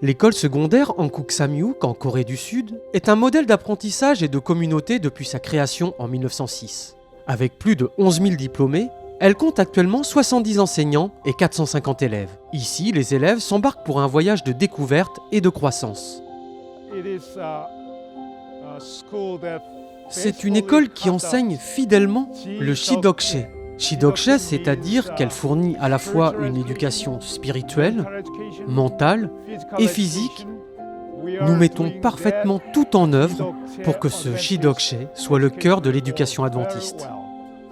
L'école secondaire Hankook Samyuk en Corée du Sud est un modèle d'apprentissage et de communauté depuis sa création en 1906. Avec plus de 11 000 diplômés, elle compte actuellement 70 enseignants et 450 élèves. Ici, les élèves s'embarquent pour un voyage de découverte et de croissance. C'est une école qui enseigne fidèlement le Shidokche. Shidokche, c'est-à-dire qu'elle fournit à la fois une éducation spirituelle, mentale et physique. Nous mettons parfaitement tout en œuvre pour que ce Shidokche soit le cœur de l'éducation adventiste.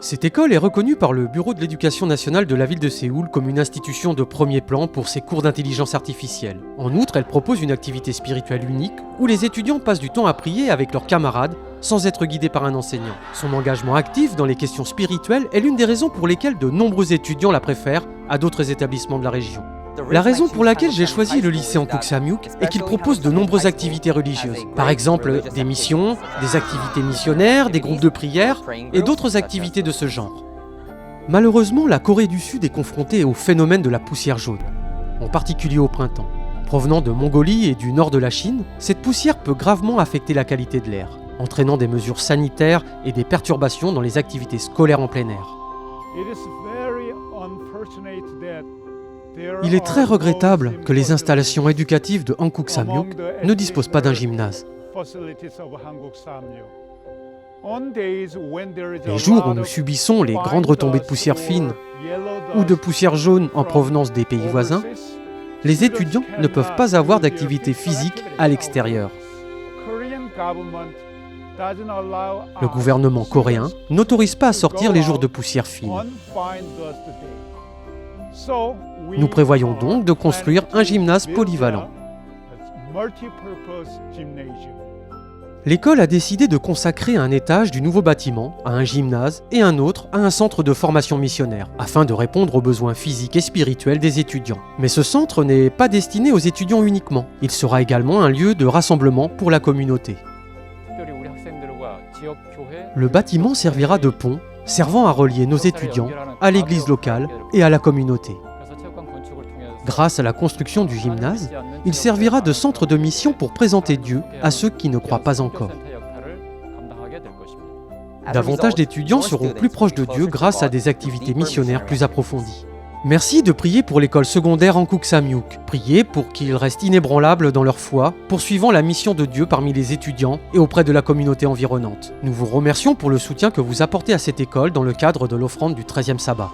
Cette école est reconnue par le Bureau de l'éducation nationale de la ville de Séoul comme une institution de premier plan pour ses cours d'intelligence artificielle. En outre, elle propose une activité spirituelle unique où les étudiants passent du temps à prier avec leurs camarades sans être guidés par un enseignant. Son engagement actif dans les questions spirituelles est l'une des raisons pour lesquelles de nombreux étudiants la préfèrent à d'autres établissements de la région. La raison pour laquelle j'ai choisi le lycée Hankook Samyuk est qu'il propose de nombreuses activités religieuses. Par exemple, des missions, des activités missionnaires, des groupes de prière et d'autres activités de ce genre. Malheureusement, la Corée du Sud est confrontée au phénomène de la poussière jaune, en particulier au printemps. Provenant de Mongolie et du nord de la Chine, cette poussière peut gravement affecter la qualité de l'air, entraînant des mesures sanitaires et des perturbations dans les activités scolaires en plein air. Il est très regrettable que les installations éducatives de Hankook Samyuk ne disposent pas d'un gymnase. Les jours où nous subissons les grandes retombées de poussière fine ou de poussière jaune en provenance des pays voisins, les étudiants ne peuvent pas avoir d'activité physique à l'extérieur. Le gouvernement coréen n'autorise pas à sortir les jours de poussière fine. Nous prévoyons donc de construire un gymnase polyvalent. L'école a décidé de consacrer un étage du nouveau bâtiment à un gymnase et un autre à un centre de formation missionnaire, afin de répondre aux besoins physiques et spirituels des étudiants. Mais ce centre n'est pas destiné aux étudiants uniquement. Il sera également un lieu de rassemblement pour la communauté. Le bâtiment servira de pont, servant à relier nos étudiants à l'église locale et à la communauté. Grâce à la construction du gymnase, il servira de centre de mission pour présenter Dieu à ceux qui ne croient pas encore. Davantage d'étudiants seront plus proches de Dieu grâce à des activités missionnaires plus approfondies. Merci de prier pour l'école secondaire Hankook Samyuk. Priez pour qu'ils restent inébranlables dans leur foi, poursuivant la mission de Dieu parmi les étudiants et auprès de la communauté environnante. Nous vous remercions pour le soutien que vous apportez à cette école dans le cadre de l'offrande du 13e sabbat.